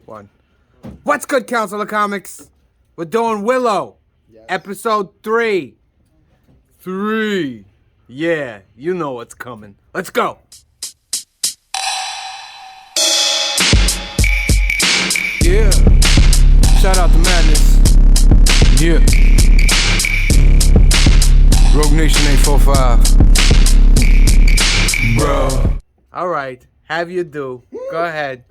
One. What's good, Council of Comics? We're doing Willow, episode 3. 3. Yeah, you know what's coming. Let's go. Yeah. Shout out to Madness. Yeah. Rogue Nation 845. Bro. All right. Have you do. Go ahead.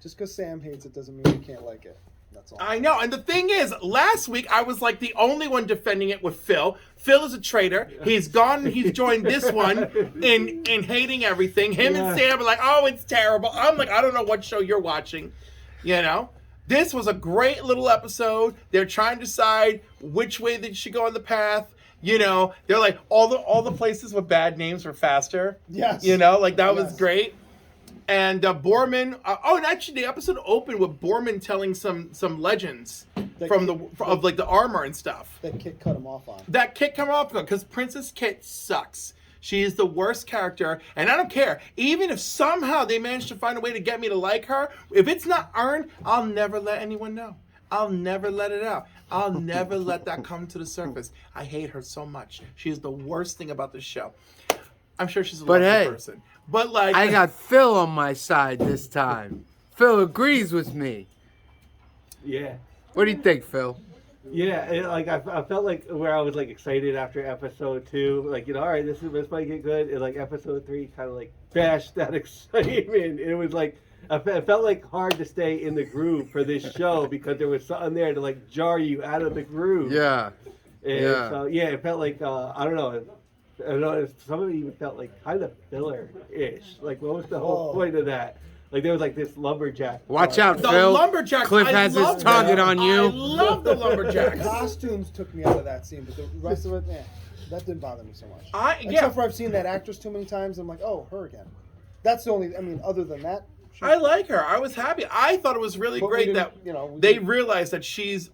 Just because Sam hates it doesn't mean you can't like it. That's all. I know, and the thing is, last week I was like the only one defending it with Phil. Phil is a traitor. He's gone. He's joined this one in hating everything. Him and Sam are like, "Oh, it's terrible." I'm like, I don't know what show you're watching. You know, this was a great little episode. They're trying to decide which way they should go on the path. You know, they're like all the places with bad names were faster. Yes. You know, like that was great. And Borman. And actually, the episode opened with Borman telling some legends of like the armor and stuff. That Kit cut him off on. That Kit come off on because Princess Kit sucks. She is the worst character, and I don't care. Even if somehow they manage to find a way to get me to like her, if it's not earned, I'll never let anyone know. I'll never let it out. I'll never let that come to the surface. I hate her so much. She is the worst thing about this show. I'm sure she's a lovely person. But like, I got Phil on my side this time. Phil agrees with me. Yeah. What do you think, Phil? Yeah, I felt like where I was like excited after episode 2, like, you know, all right, this might get good. And like episode 3 kind of like bashed that excitement. It was like it felt like hard to stay in the groove for this show because there was something there to like jar you out of the groove. Yeah. So yeah, it felt like I don't know. Some of it even felt like kind of filler-ish. Like, what was the whole point of that? Like, there was like this lumberjack. Watch out, the Phil. lumberjack. Cliff has his target on you. I love the lumberjacks. The costumes took me out of that scene, but the rest of it, that didn't bother me so much. Yeah. Except for I've seen that actress too many times. I'm like, oh, her again. That's the only. I mean, other than that. I like her. I was happy. I thought it was really great that they realized that she is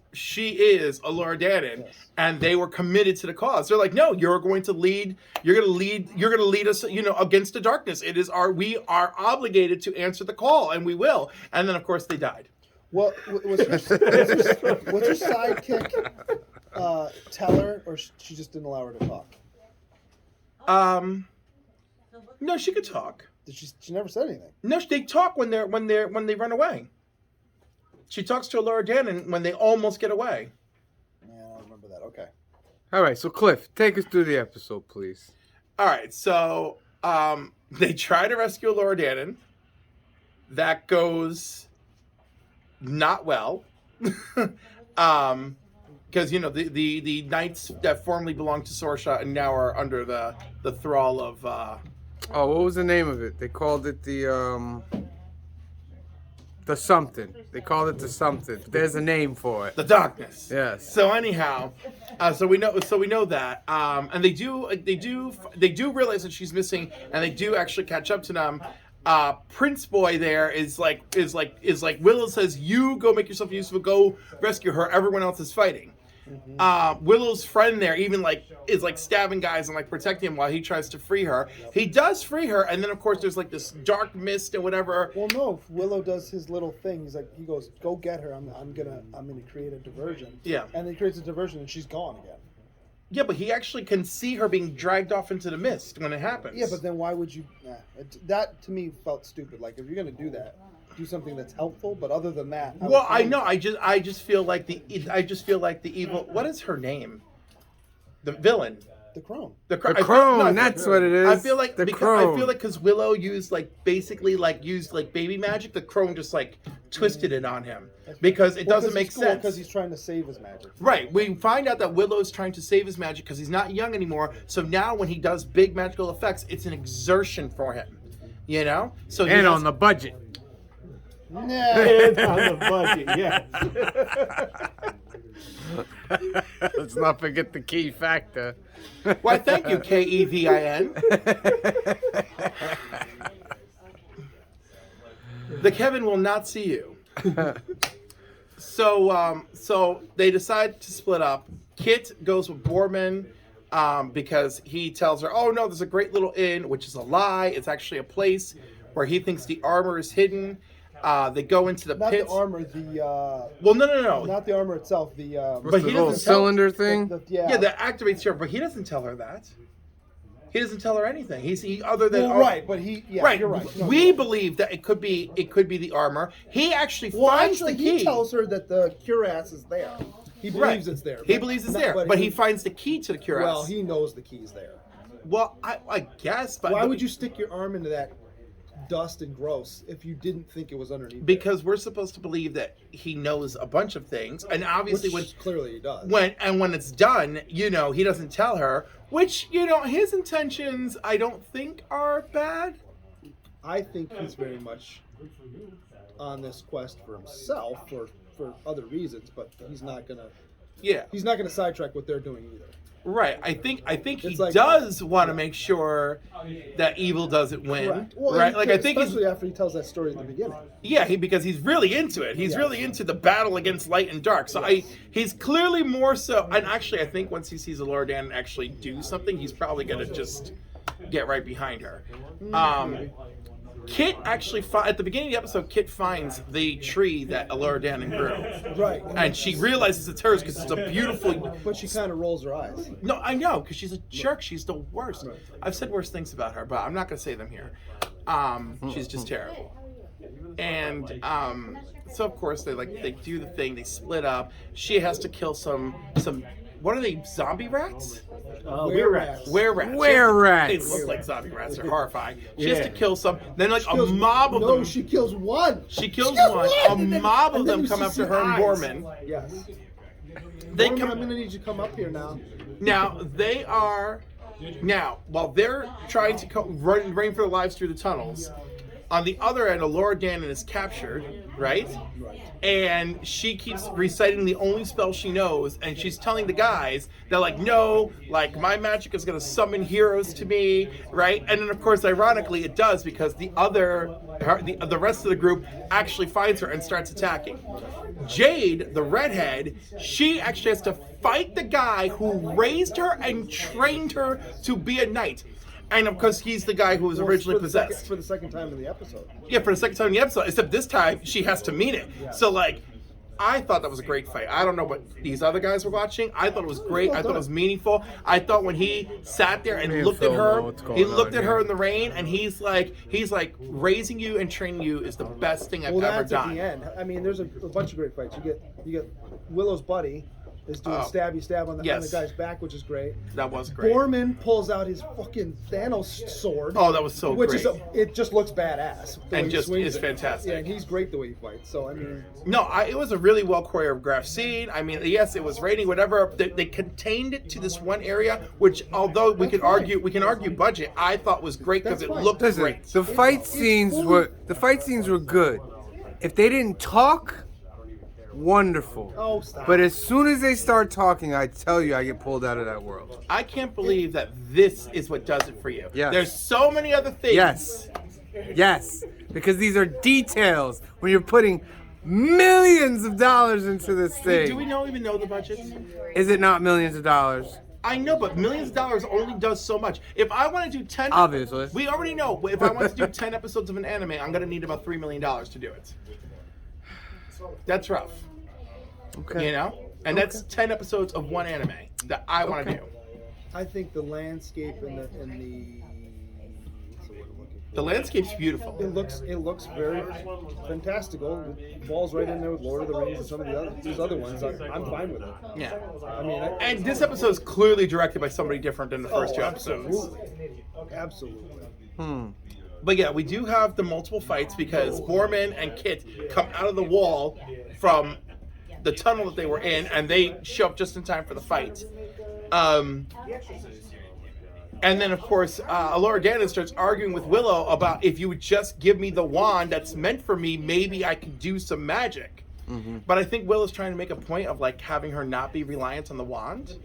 a Laura Dannon, and they were committed to the cause. They're like, no, you're going to lead us, you know, against the darkness. We are obligated to answer the call, and we will. And then, of course, they died. Well, was her sidekick tell her, or she just didn't allow her to talk? No, she could talk. She never said anything. No, they talk when they run away. She talks to Laura Dannon when they almost get away. Yeah, I don't remember that. Okay. All right, so Cliff, take us through the episode, please. All right, so they try to rescue Laura Dannon. That goes not well. Because, you know, the knights that formerly belonged to Sorsha and now are under the thrall of... Oh, what was the name of it? They called it the something. They called it the something. There's a name for it. The darkness. Yes. So anyhow, so we know that, and they do realize that she's missing, and they do actually catch up to them. Prince Boy there is like Willow says, you go make yourself useful, go rescue her. Everyone else is fighting. Willow's friend there even is stabbing guys and protecting him while he tries to free her. He does free her, and then of course there's this dark mist and whatever. Well, no, Willow does his little thing. He goes, go get her. I'm gonna create a diversion. Yeah. And he creates a diversion, and she's gone again. Yeah, but he actually can see her being dragged off into the mist when it happens. Yeah, but then why would you? That to me felt stupid. Like, if you're gonna do that, do something that's helpful. But other than that, I know. I just feel like the evil. What is her name? The villain. The crone. The crone. That's what it is. I feel like because Willow used baby magic, the crone just twisted it on him because it doesn't make sense. Because he's trying to save his magic. Right. We find out that Willow's trying to save his magic because he's not young anymore. So now when he does big magical effects, it's an exertion for him. You know. So on the budget. Nah. And on the budget, yes. Let's not forget the key factor. Why, thank you, Kevin. The Kevin will not see you. So they decide to split up. Kit goes with Borman because he tells her, oh no, there's a great little inn, which is a lie. It's actually a place where he thinks the armor is hidden. They go into the Not pits. the armor, Well, no. not the armor itself. The What's But the he little doesn't tell- cylinder thing? Yeah, that activates her, but he doesn't tell her that. He doesn't tell her anything. He other than well, right, but right. You're right. No, We believe that it could be the armor. He actually finds the key. he tells her that the cuirass is there. He believes it's there. He believes it's there, but he finds the key to the cuirass. Well, he knows the key's there. Well, I guess, but Why would you stick your arm into that dust and gross if you didn't think it was underneath? Because we're supposed to believe that he knows a bunch of things, and obviously Which clearly he does. when it's done, he doesn't tell her. Which his intentions, I don't think are bad. I think he's very much on this quest for himself, for other reasons, but he's not gonna sidetrack what they're doing either. Right. I think he It's like- does want to make sure that evil doesn't win. Correct. Well, right. Like I think especially after he tells that story at the beginning. because he's really into it. He's really into the battle against light and dark. So he's clearly more so. And actually, I think once he sees Laura Dan actually do something, he's probably gonna just get right behind her. Kit actually at the beginning of the episode, Kit finds the tree that Allura Dannon grew. Right. And she realizes it's hers because it's a beautiful. But she kind of rolls her eyes. No, I know, because she's a jerk. She's the worst. Right. I've said worse things about her, but I'm not going to say them here. She's just terrible. And so of course they do the thing. They split up. She has to kill some. What are they? Zombie rats? Were-rats. Were-rats. Were-rats. They look like zombie rats. They're horrifying. She Yeah. has to kill some. Then a Kills- mob of no, them. she kills one. She kills kills one. and A then- mob and of then them you come see after some her and eyes. Borman. Yes. They Borman, come. I'm gonna need you to come up here now. Now they are. Now while they're trying to run for their lives through the tunnels, on the other end, Allura Dannon is captured, right? And she keeps reciting the only spell she knows, and she's telling the guys, they're like, no, like my magic is gonna summon heroes to me, right? And then of course, ironically, it does because the rest of the group actually finds her and starts attacking. Jade, the redhead, she actually has to fight the guy who raised her and trained her to be a knight. And of course, he's the guy who was originally possessed. For the second time in the episode. Yeah, for the second time in the episode, except this time she has to mean it. Yeah. So I thought that was a great fight. I don't know what these other guys were watching. I thought it was great. I thought it was meaningful. I thought when he sat there and Me and looked at Phil know her, what's going he on looked at her here. in the rain, and he's like, raising you and training you is the best thing I've ever That's at done. the end. I mean, there's a bunch of great fights. You get Willow's buddy is doing Oh. stabby stab on the Yes. guy's back, which is great. That was great. Borman pulls out his fucking Thanos sword. Oh, that was so which great. it just looks badass. the way And he just swings is it. fantastic. Yeah, and he's great the way he fights. So I mean, No, it was a really well choreographed scene. I mean, yes, it was raining, whatever. They contained it to this one area, which, although we can argue budget, I thought was great because That's it fine. looked Listen, great. the fight scenes were good. If they didn't talk, wonderful. oh stop. But as soon as they start talking, I tell you, I get pulled out of that world. I can't believe that this is what does it for you. Yes. There's so many other things. Yes, because these are details when you're putting millions of dollars into this Do thing. we even know the budget? Is it not millions of dollars? I know, but millions of dollars only does so much. If I want to do 10... Obviously. We already know. If I want to do 10 episodes of an anime, I'm going to need about $3 million to do it. That's rough. Okay. You know? And that's 10 episodes of one anime that I want to do. I think the landscape and the what's the word I'm looking for? The landscape's beautiful. It looks very fantastical. It falls right in there with Lord of the Rings and some of these other ones. I'm fine with it. Yeah. I mean, And this episode is clearly directed by somebody different than the first two episodes. Absolutely. But yeah, we do have the multiple fights because Borman and Kit come out of the wall from the tunnel that they were in, and they show up just in time for the fight. And then, of course, Allura Dannon starts arguing with Willow about if you would just give me the wand that's meant for me, maybe I could do some magic. But I think Willow's trying to make a point of having her not be reliant on the wand.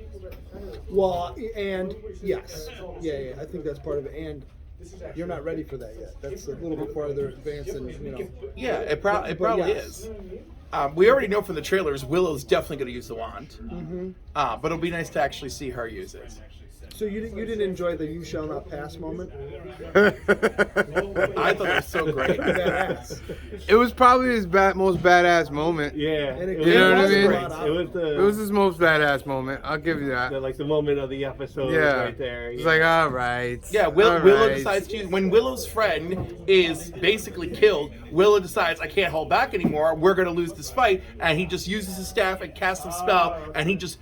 Well, and yes, yeah, I think that's part of it. And you're not ready for that yet. That's a little bit farther advanced than Yeah, it probably yes. is. We already know from the trailers Willow's definitely going to use the wand. But it'll be nice to actually see her use it. So you didn't enjoy the "You shall not pass" moment? I thought that was so great. Badass. It was probably his most badass moment. Yeah, And You know what I mean? It It was his most badass moment. I'll give you that. the moment of the episode Yeah. right there. It's like, all right. Yeah, all Willow right. decides to. When Willow's friend is basically killed, Willow decides, I can't hold back anymore. We're going to lose this fight. And he just uses his staff and casts a spell. And he just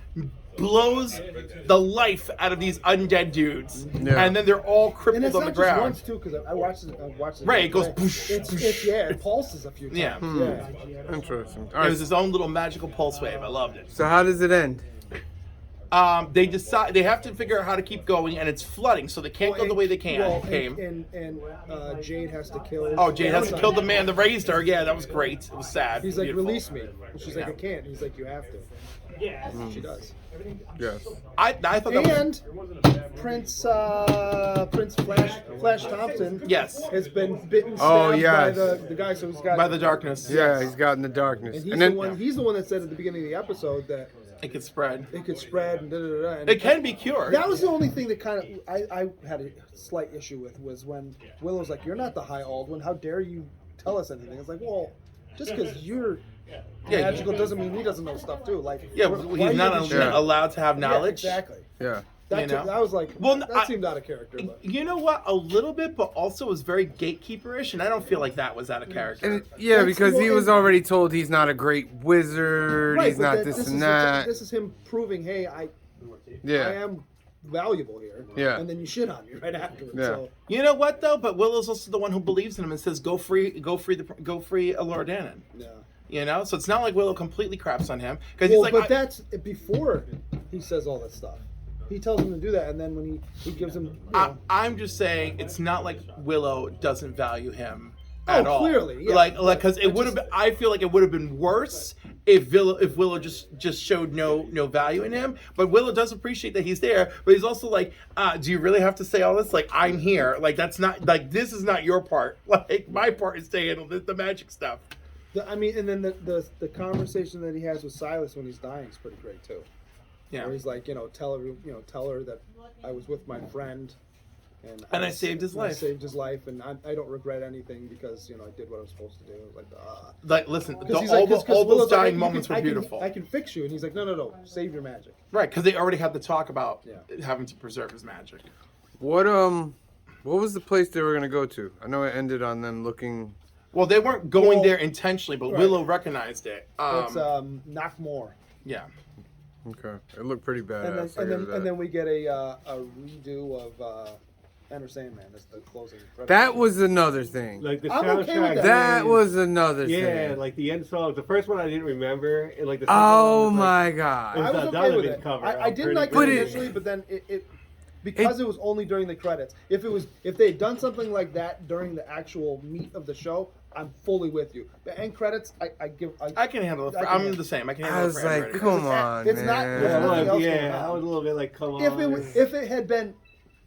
blows the life out of these undead dudes. Yeah. And then they're all And crippled it's on the not just ground. once too, because I watched it. Right, it goes today. boosh, boosh. Yeah, it pulses a few times. Yeah. Yeah. Interesting. All It right. was his own little magical pulse wave. I loved it. So how does it end? They decide they have to figure out how to keep going, and it's flooding, so they can't go the way they came. And Jade has to kill. Oh, Jade has to kill the man that raised her. Yeah, that was great. It was sad. He's like, Beautiful. release me. And she's like, I can't. He's like, you have to. Yeah. She does. Yes. I thought that was, And Prince Flash Thompson yes, has been bitten Oh, stabbed yes. by the guy, so he's got by the darkness. Yeah, he's got in the darkness. And he's And then, he's the one that said at the beginning of the episode that It could spread. it could spread and da da da. And It can be cured. that was the only thing that kind of I had a slight issue with was when Willow's like, "You're not the High Aldwin. How dare you tell us anything?" It's like, well, just because you're magical doesn't mean he doesn't know stuff too. Like, Yeah, why he's you not giving shit? allowed to have Yeah, knowledge. exactly. yeah. That, You know? that was like, Well, that seemed out of character. But. You know what? A little bit, but also was very gatekeeperish, and I don't feel like that was out of character. And yeah, That's- because he well, was already told he's not a great wizard. Right, he's but not that- this is and that. This is him proving, hey, I Yeah. am valuable here. Yeah. And then you shit on me right afterwards. Yeah. So You know what though? But Willow's also the one who believes in him and says, "Go free Alora Dannon." yeah. You know, so it's not like Willow completely craps on him because Well, he's like, but that's before he says all that stuff. He tells him to do that, and then when he gives him, I'm just saying it's not like Willow doesn't value him at all. clearly, yeah. Like because it would have. I feel like it would have been worse if Willow just showed no value in him. But Willow does appreciate that he's there. But he's also like, do you really have to say all this? Like, I'm here. Like that's not like this is not your part. Like my part is to handle the magic stuff. I mean, and then the conversation that he has with Silas when he's dying is pretty great too. Yeah. Where he's like, tell her that I was with my friend, and I saved his life. I saved his life, and I don't regret anything because I did what I was supposed to do. Like, Like, listen, because he's all like, 'cause those Willow's like, dying "You moments can- were beautiful. I can fix you, and he's like, no, save your magic. Right, because they already had the talk about Yeah. having to preserve his magic. What was the place they were gonna go to? I know it ended on them looking. Well, they weren't going Well, there intentionally, but right. Willow recognized it. It's Knockmore, Yeah. Okay, it looked pretty badass. and then we get a redo of Enter Sandman as the closing. credits. That was another thing. Like the I'm okay with soundtrack. That was another Yeah, thing. like the end song. The first one I didn't remember. And like the second Oh one was, like, my I god. was the okay with Donovan it. cover. I I'm didn't like it But it- initially, but then it because it was only during the credits. If they had done something like that during the actual meat of the show, I'm fully with you. The end credits, I I can handle it. I can I'm handle the same. I can I handle was it for like, everybody. come on, it's not- man. there's Yeah, nothing else going I on. was a little bit like, come on. if it had been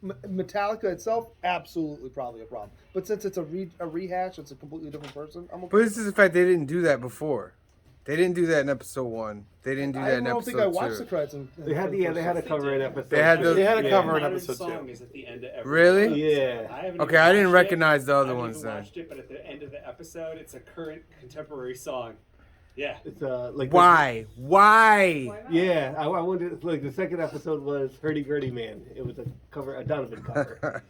Metallica itself, absolutely probably a problem. But since it's a rehash, it's a completely different person. I'm okay. But this is the fact they didn't do that before. They didn't do that in episode 1. They didn't do that I in don't episode think I watched 2. the credits. They had a cover in episode. They had two. the- They had a Yeah. cover in Modern episode song 2. is at the end of every Really? episode. Yeah. I haven't Okay, even I didn't watched recognize the it. other I ones haven't then. even watched it, but at the end of the episode, it's a current contemporary song. Yeah. It's like Why? Why? Yeah, I wanted like the second episode was Hurdy Gurdy Man. It was a Donovan cover.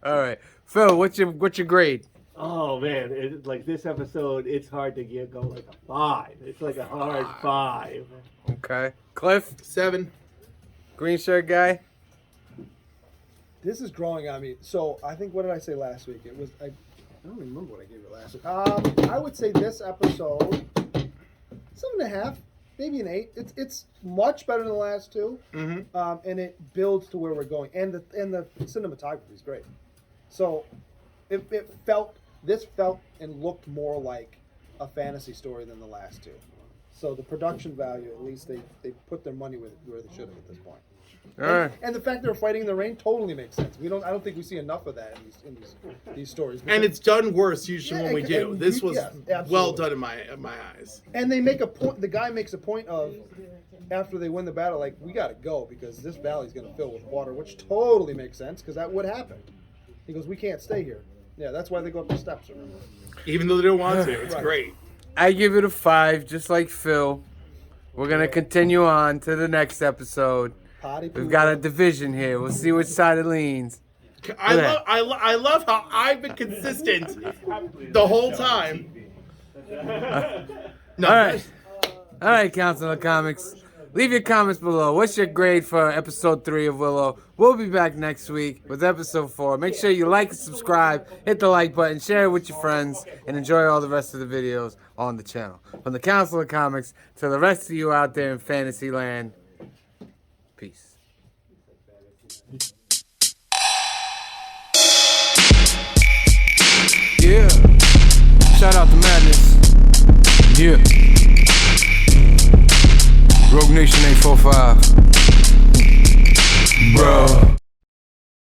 All right, Phil, what's your grade? Oh man, like this episode, it's hard to go like a 5. It's like a hard 5. Okay, Cliff, 7. green shirt guy. This is growing on me. So I think, what did I say last week? It was I don't even remember what I gave it last week. I would say this episode 7.5, maybe an 8. It's much better than the last two, Mm-hmm. and it builds to where we're going. And the cinematography is great. So this felt and looked more like a fantasy story than the last two. So the production value, at least they put their money where they should have at this point. All right. And the fact they're fighting in the rain totally makes sense. I don't think we see enough of that in these stories. And it's done worse usually when we do. This was yeah, absolutely. well done in my eyes. And they make a point. The guy makes a point of after they win the battle, like, we got to go because this valley's going to fill with water, which totally makes sense because that would happen. He goes, we can't stay here. Yeah, that's why they go up the steps, remember? Even though they don't want to. It's Right. great. I give it a 5, just like Phil. We're going to continue on to the next episode. Potty We've poo. got a division here. We'll see which side it leans. I love how I've been consistent the whole time. No, All right. All right, Council of Comics. Leave your comments below. What's your grade for episode 3 of Willow? We'll be back next week with episode 4. Make sure you like and subscribe, hit the like button, share it with your friends, and enjoy all the rest of the videos on the channel. From the Council of Comics to the rest of you out there in fantasy land, peace. Yeah. Shout out to Madness. Yeah. Rogue Nation 845. Bro.